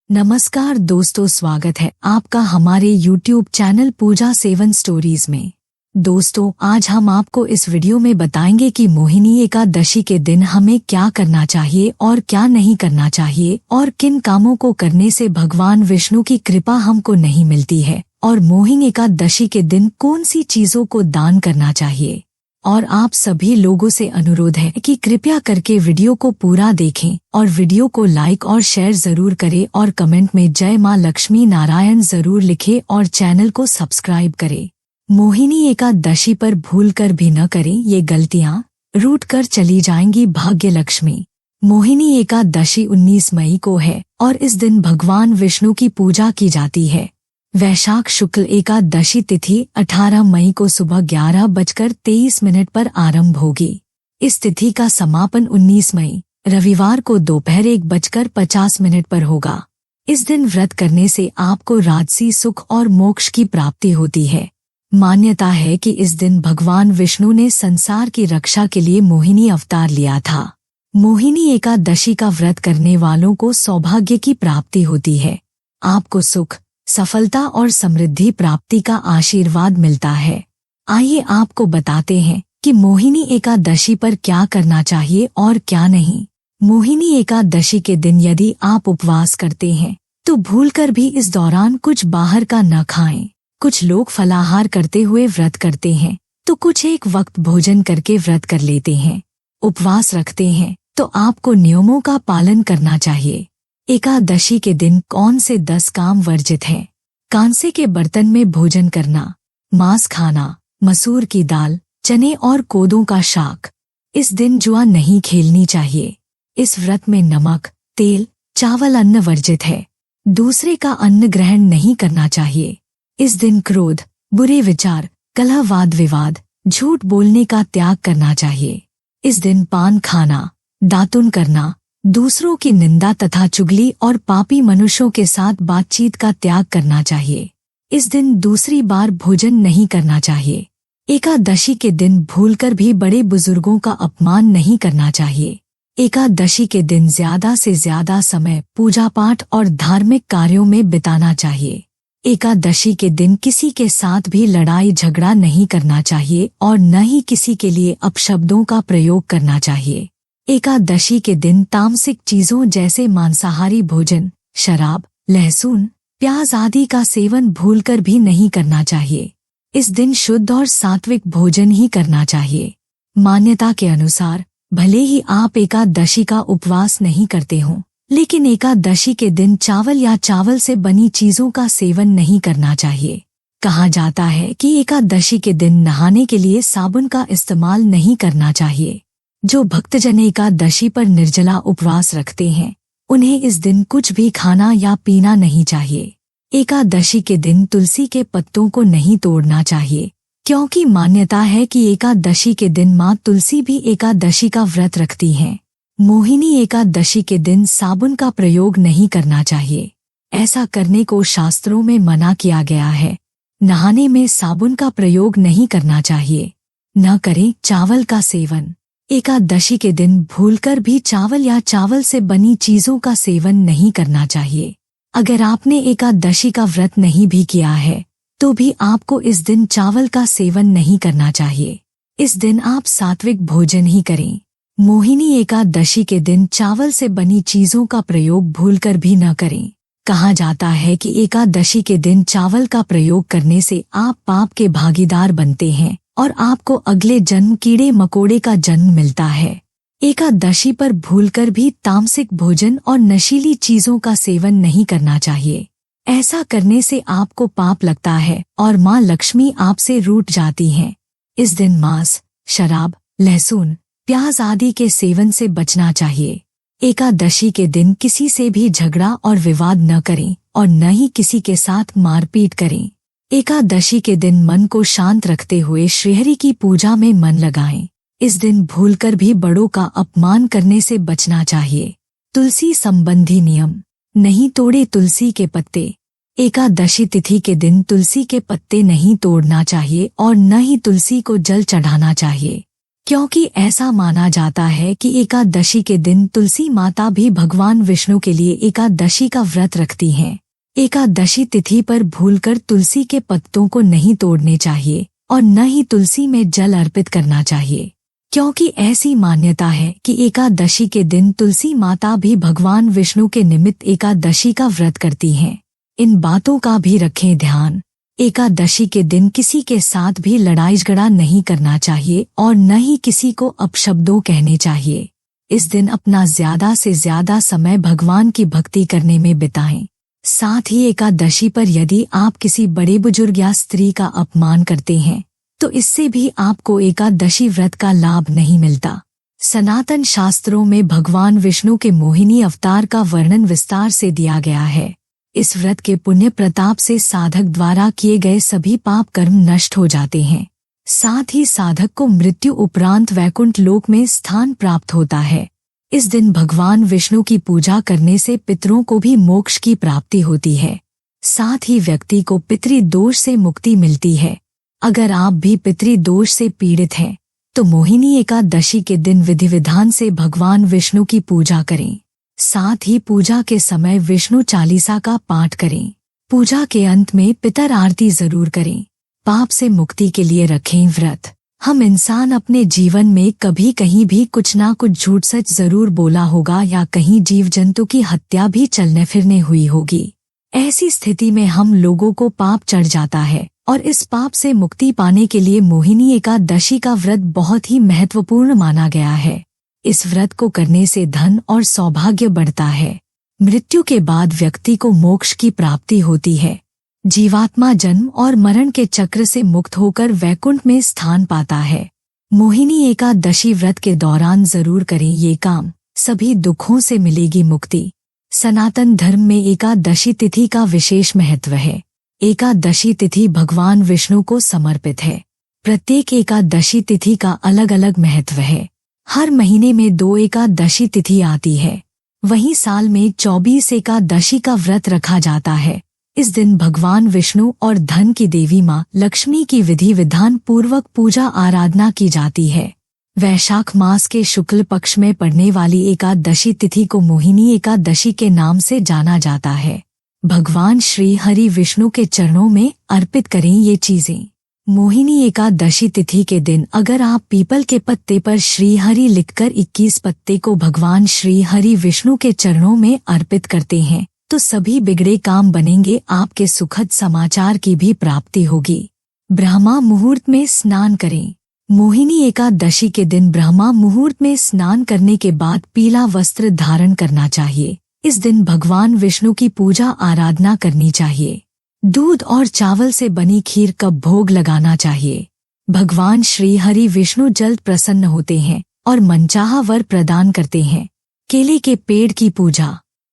नमस्कार दोस्तों, स्वागत है आपका हमारे YouTube चैनल पूजा 7 स्टोरीज में। दोस्तों, आज हम आपको इस वीडियो में बताएंगे कि मोहिनी एकादशी के दिन हमें क्या करना चाहिए और क्या नहीं करना चाहिए, और किन कामों को करने से भगवान विष्णु की कृपा हमको नहीं मिलती है, और मोहिनी एकादशी के दिन कौन सी चीजों को दान करना चाहिए। और आप सभी लोगों से अनुरोध है कि कृपया करके वीडियो को पूरा देखें और वीडियो को लाइक और शेयर जरूर करें और कमेंट में जय मां लक्ष्मी नारायण जरूर लिखें और चैनल को सब्सक्राइब करें। मोहिनी एकादशी पर भूलकर भी न करें ये गलतियां, रूठ कर चली जाएंगी भाग्य लक्ष्मी। मोहिनी एकादशी 19 मई को है और इस दिन भगवान विष्णु की पूजा की जाती है। वैशाख शुक्ल एकादशी तिथि 18 मई को सुबह 11:23 पर आरंभ होगी। इस तिथि का समापन 19 मई रविवार को दोपहर 1:50 पर होगा। इस दिन व्रत करने से आपको राजसी सुख और मोक्ष की प्राप्ति होती है। मान्यता है कि इस दिन भगवान विष्णु ने संसार की रक्षा के लिए मोहिनी अवतार लिया था। मोहिनी एकादशी का व्रत करने वालों को सौभाग्य की प्राप्ति होती है। आपको सुख, सफलता और समृद्धि प्राप्ति का आशीर्वाद मिलता है। आइए आपको बताते हैं कि मोहिनी एकादशी पर क्या करना चाहिए और क्या नहीं। मोहिनी एकादशी के दिन यदि आप उपवास करते हैं तो भूलकर भी इस दौरान कुछ बाहर का न खाएं। कुछ लोग फलाहार करते हुए व्रत करते हैं तो कुछ एक वक्त भोजन करके व्रत कर लेते हैं। उपवास रखते हैं तो आपको नियमों का पालन करना चाहिए। एकादशी के दिन कौन से 10 काम वर्जित हैं? कांसे के बर्तन में भोजन करना, मांस खाना, मसूर की दाल, चने और कोदों का शाक। इस दिन जुआ नहीं खेलनी चाहिए। इस व्रत में नमक, तेल, चावल अन्न वर्जित है। दूसरे का अन्न ग्रहण नहीं करना चाहिए। इस दिन क्रोध, बुरे विचार, कलह, वाद विवाद, झूठ बोलने का त्याग करना चाहिए। इस दिन पान खाना, दातुन करना, दूसरों की निंदा तथा चुगली और पापी मनुष्यों के साथ बातचीत का त्याग करना चाहिए। इस दिन दूसरी बार भोजन नहीं करना चाहिए। एकादशी के दिन भूलकर भी बड़े बुजुर्गों का अपमान नहीं करना चाहिए। एकादशी के दिन ज्यादा से ज्यादा समय पूजा पाठ और धार्मिक कार्यों में बिताना चाहिए। एकादशी के दिन किसी के साथ भी लड़ाई झगड़ा नहीं करना चाहिए और न ही किसी के लिए अपशब्दों का प्रयोग करना चाहिए। एकादशी के दिन तामसिक चीजों जैसे मांसाहारी भोजन, शराब, लहसुन, प्याज आदि का सेवन भूलकर भी नहीं करना चाहिए। इस दिन शुद्ध और सात्विक भोजन ही करना चाहिए। मान्यता के अनुसार भले ही आप एकादशी का उपवास नहीं करते हों, लेकिन एकादशी के दिन चावल या चावल से बनी चीजों का सेवन नहीं करना चाहिए। कहा जाता है कि एकादशी के दिन नहाने के लिए साबुन का इस्तेमाल नहीं करना चाहिए। जो भक्तजन एकादशी पर निर्जला उपवास रखते हैं उन्हें इस दिन कुछ भी खाना या पीना नहीं चाहिए। एकादशी के दिन तुलसी के पत्तों को नहीं तोड़ना चाहिए, क्योंकि मान्यता है कि एकादशी के दिन माँ तुलसी भी एकादशी का व्रत रखती हैं। मोहिनी एकादशी के दिन साबुन का प्रयोग नहीं करना चाहिए। ऐसा करने को शास्त्रों में मना किया गया है। नहाने में साबुन का प्रयोग नहीं करना चाहिए। न करें चावल का सेवन। एकादशी के दिन भूलकर भी चावल या चावल से बनी चीजों का सेवन नहीं करना चाहिए। अगर आपने एकादशी का व्रत नहीं भी किया है तो भी आपको इस दिन चावल का सेवन नहीं करना चाहिए। इस दिन आप सात्विक भोजन ही करें। मोहिनी एकादशी के दिन चावल से बनी चीजों का प्रयोग भूलकर भी न करें। कहा जाता है कि एकादशी के दिन चावल का प्रयोग करने से आप पाप के भागीदार बनते हैं और आपको अगले जन्म कीड़े मकोड़े का जन्म मिलता है। एकादशी पर भूलकर भी तामसिक भोजन और नशीली चीजों का सेवन नहीं करना चाहिए। ऐसा करने से आपको पाप लगता है और माँ लक्ष्मी आपसे रूठ जाती हैं। इस दिन मांस, शराब, लहसुन, प्याज आदि के सेवन से बचना चाहिए। एकादशी के दिन किसी से भी झगड़ा और विवाद न करें और न ही किसी के साथ मारपीट करें। एकादशी के दिन मन को शांत रखते हुए श्रीहरि की पूजा में मन लगाएं। इस दिन भूलकर भी बड़ों का अपमान करने से बचना चाहिए। तुलसी संबंधी नियम। नहीं तोड़े तुलसी के पत्ते। एकादशी तिथि के दिन तुलसी के पत्ते नहीं तोड़ना चाहिए और न ही तुलसी को जल चढ़ाना चाहिए, क्योंकि ऐसा माना जाता है कि एकादशी के दिन तुलसी माता भी भगवान विष्णु के लिए एकादशी का व्रत रखती हैं। एकादशी तिथि पर भूलकर तुलसी के पत्तों को नहीं तोड़ने चाहिए और न ही तुलसी में जल अर्पित करना चाहिए, क्योंकि ऐसी मान्यता है कि एकादशी के दिन तुलसी माता भी भगवान विष्णु के निमित्त एकादशी का व्रत करती हैं। इन बातों का भी रखें ध्यान। एकादशी के दिन किसी के साथ भी लड़ाई झगड़ा नहीं करना चाहिए और न ही किसी को अपशब्दों कहने चाहिए। इस दिन अपना ज्यादा से ज्यादा समय भगवान की भक्ति करने में बिताएं। साथ ही एकादशी पर यदि आप किसी बड़े बुजुर्ग या स्त्री का अपमान करते हैं तो इससे भी आपको एकादशी व्रत का लाभ नहीं मिलता। सनातन शास्त्रों में भगवान विष्णु के मोहिनी अवतार का वर्णन विस्तार से दिया गया है। इस व्रत के पुण्य प्रताप से साधक द्वारा किए गए सभी पाप कर्म नष्ट हो जाते हैं। साथ ही साधक को मृत्यु उपरांत वैकुंठ लोक में स्थान प्राप्त होता है। इस दिन भगवान विष्णु की पूजा करने से पितरों को भी मोक्ष की प्राप्ति होती है। साथ ही व्यक्ति को पितृदोष से मुक्ति मिलती है। अगर आप भी पितृदोष से पीड़ित हैं तो मोहिनी एकादशी के दिन विधि विधान से भगवान विष्णु की पूजा करें। साथ ही पूजा के समय विष्णु चालीसा का पाठ करें। पूजा के अंत में पितर आरती जरूर करें। पाप से मुक्ति के लिए रखें व्रत। हम इंसान अपने जीवन में कभी कहीं भी कुछ ना कुछ झूठ सच जरूर बोला होगा या कहीं जीव जंतु की हत्या भी चलने फिरने हुई होगी। ऐसी स्थिति में हम लोगों को पाप चढ़ जाता है और इस पाप से मुक्ति पाने के लिए मोहिनी एकादशी का व्रत बहुत ही महत्वपूर्ण माना गया है। इस व्रत को करने से धन और सौभाग्य बढ़ता है। मृत्यु के बाद व्यक्ति को मोक्ष की प्राप्ति होती है। जीवात्मा जन्म और मरण के चक्र से मुक्त होकर वैकुंठ में स्थान पाता है। मोहिनी एकादशी व्रत के दौरान जरूर करें ये काम, सभी दुखों से मिलेगी मुक्ति। सनातन धर्म में एकादशी तिथि का विशेष महत्व है। एकादशी तिथि भगवान विष्णु को समर्पित है। प्रत्येक एकादशी तिथि का अलग अलग महत्व है। हर महीने में 2 एकादशी तिथि आती है। वहीं साल में 24 एकादशी का व्रत रखा जाता है। इस दिन भगवान विष्णु और धन की देवी माँ लक्ष्मी की विधि विधान पूर्वक पूजा आराधना की जाती है। वैशाख मास के शुक्ल पक्ष में पड़ने वाली एकादशी तिथि को मोहिनी एकादशी के नाम से जाना जाता है। भगवान श्री हरि विष्णु के चरणों में अर्पित करें ये चीजें। मोहिनी एकादशी तिथि के दिन अगर आप पीपल के पत्ते पर श्री हरि लिखकर 21 पत्ते को भगवान श्री हरि विष्णु के चरणों में अर्पित करते हैं तो सभी बिगड़े काम बनेंगे। आपके सुखद समाचार की भी प्राप्ति होगी। ब्रह्मा मुहूर्त में स्नान करें। मोहिनी एकादशी के दिन ब्रह्मा मुहूर्त में स्नान करने के बाद पीला वस्त्र धारण करना चाहिए। इस दिन भगवान विष्णु की पूजा आराधना करनी चाहिए। दूध और चावल से बनी खीर का भोग लगाना चाहिए। भगवान श्री हरि विष्णु जल्द प्रसन्न होते हैं और मनचाहा वर प्रदान करते हैं। केले के पेड़ की पूजा।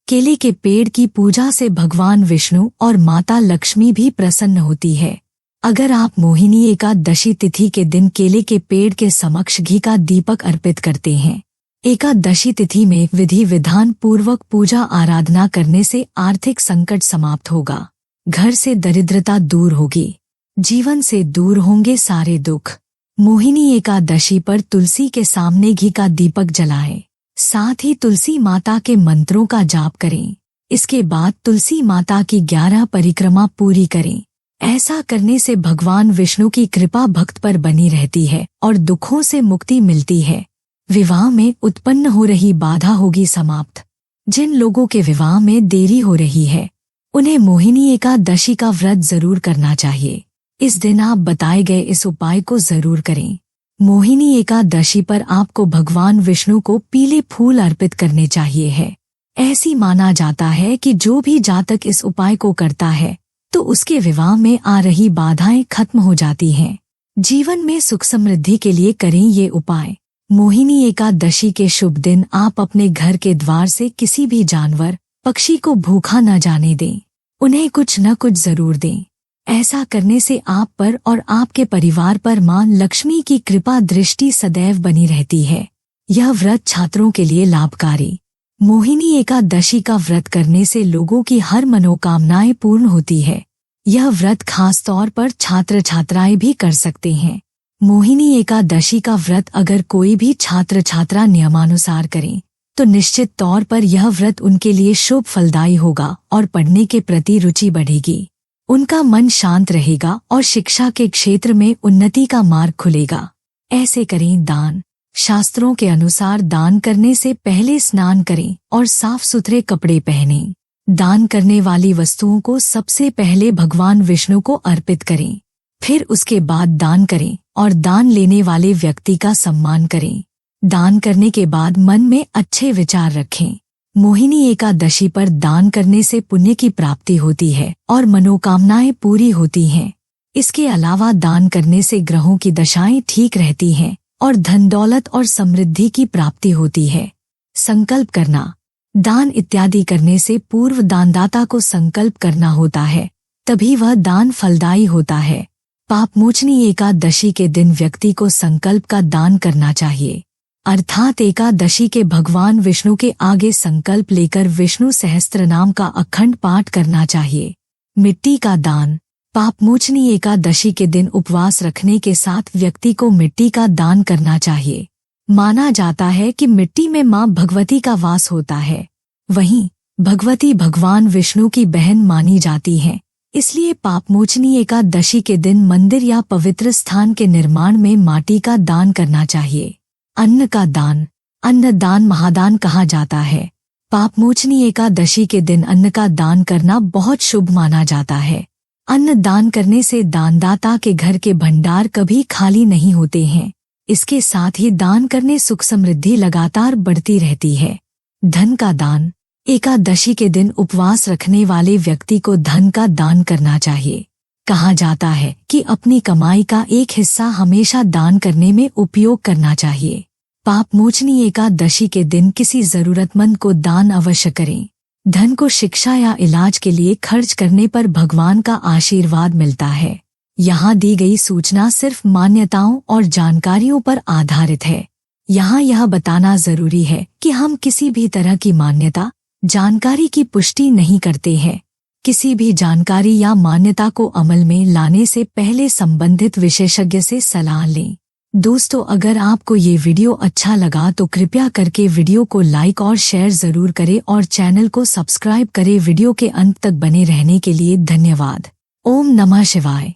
केले के पेड़ की पूजा से भगवान विष्णु और माता लक्ष्मी भी प्रसन्न होती है। अगर आप मोहिनी एकादशी तिथि के दिन केले के पेड़ के समक्ष घी का दीपक अर्पित करते हैं, एकादशी तिथि में विधि विधान पूर्वक पूजा आराधना करने से आर्थिक संकट समाप्त होगा। घर से दरिद्रता दूर होगी। जीवन से दूर होंगे सारे दुख। मोहिनी एकादशी पर तुलसी के सामने घी का दीपक जलाएं। साथ ही तुलसी माता के मंत्रों का जाप करें। इसके बाद तुलसी माता की 11 परिक्रमा पूरी करें। ऐसा करने से भगवान विष्णु की कृपा भक्त पर बनी रहती है और दुखों से मुक्ति मिलती है। विवाह में उत्पन्न हो रही बाधा होगी समाप्त। जिन लोगों के विवाह में देरी हो रही है उन्हें मोहिनी एकादशी का व्रत जरूर करना चाहिए। इस दिन आप बताए गए इस उपाय को जरूर करें। मोहिनी एकादशी पर आपको भगवान विष्णु को पीले फूल अर्पित करने चाहिए है। ऐसी माना जाता है कि जो भी जातक इस उपाय को करता है तो उसके विवाह में आ रही बाधाएं खत्म हो जाती हैं। जीवन में सुख समृद्धि के लिए करें ये उपाय। मोहिनी एकादशी के शुभ दिन आप अपने घर के द्वार से किसी भी जानवर पक्षी को भूखा न जाने दें। उन्हें कुछ न कुछ जरूर दें। ऐसा करने से आप पर और आपके परिवार पर मां लक्ष्मी की कृपा दृष्टि सदैव बनी रहती है। यह व्रत छात्रों के लिए लाभकारी। मोहिनी एकादशी का व्रत करने से लोगों की हर मनोकामनाएं पूर्ण होती है। यह व्रत खास तौर पर छात्र छात्राएं भी कर सकते हैं। मोहिनी एकादशी का व्रत अगर कोई भी छात्र छात्रा नियमानुसार करें तो निश्चित तौर पर यह व्रत उनके लिए शुभ फलदायी होगा और पढ़ने के प्रति रुचि बढ़ेगी। उनका मन शांत रहेगा और शिक्षा के क्षेत्र में उन्नति का मार्ग खुलेगा। ऐसे करें दान। शास्त्रों के अनुसार दान करने से पहले स्नान करें और साफ सुथरे कपड़े पहनें। दान करने वाली वस्तुओं को सबसे पहले भगवान विष्णु को अर्पित करें, फिर उसके बाद दान करें और दान लेने वाले व्यक्ति का सम्मान करें। दान करने के बाद मन में अच्छे विचार रखें। मोहिनी एकादशी पर दान करने से पुण्य की प्राप्ति होती है और मनोकामनाएं पूरी होती हैं। इसके अलावा दान करने से ग्रहों की दशाएं ठीक रहती हैं और धन दौलत और समृद्धि की प्राप्ति होती है। संकल्प करना। दान इत्यादि करने से पूर्व दानदाता को संकल्प करना होता है, तभी वह दान फलदायी होता है। पापमोचनी एकादशी के दिन व्यक्ति को संकल्प का दान करना चाहिए, अर्थात एकादशी के भगवान विष्णु के आगे संकल्प लेकर विष्णु सहस्त्रनाम का अखंड पाठ करना चाहिए। मिट्टी का दान। पापमोचनी एकादशी के दिन उपवास रखने के साथ व्यक्ति को मिट्टी का दान करना चाहिए। माना जाता है कि मिट्टी में मां भगवती का वास होता है। वहीं भगवती भगवान विष्णु की बहन मानी जाती हैं, इसलिए पापमोचनी एकादशी के दिन मंदिर या पवित्र स्थान के निर्माण में माटी का दान करना चाहिए। अन्न का दान। अन्न दान महादान कहा जाता है। पापमोचनी एकादशी के दिन अन्न का दान करना बहुत शुभ माना जाता है। अन्न दान करने से दानदाता के घर के भंडार कभी खाली नहीं होते हैं। इसके साथ ही दान करने सुख समृद्धि लगातार बढ़ती रहती है। धन का दान। एकादशी के दिन उपवास रखने वाले व्यक्ति को धन का दान करना चाहिए। कहा जाता है कि अपनी कमाई का एक हिस्सा हमेशा दान करने में उपयोग करना चाहिए। पापमोचनी एकादशी के दिन किसी जरूरतमंद को दान अवश्य करें। धन को शिक्षा या इलाज के लिए खर्च करने पर भगवान का आशीर्वाद मिलता है। यहाँ दी गई सूचना सिर्फ मान्यताओं और जानकारियों पर आधारित है। यहाँ यह बताना जरूरी है कि हम किसी भी तरह की मान्यता, जानकारी की पुष्टि नहीं करते हैं। किसी भी जानकारी या मान्यता को अमल में लाने से पहले संबंधित विशेषज्ञ से सलाह लें। दोस्तों, अगर आपको ये वीडियो अच्छा लगा तो कृपया करके वीडियो को लाइक और शेयर जरूर करें और चैनल को सब्सक्राइब करें। वीडियो के अंत तक बने रहने के लिए धन्यवाद। ओम नमः शिवाय।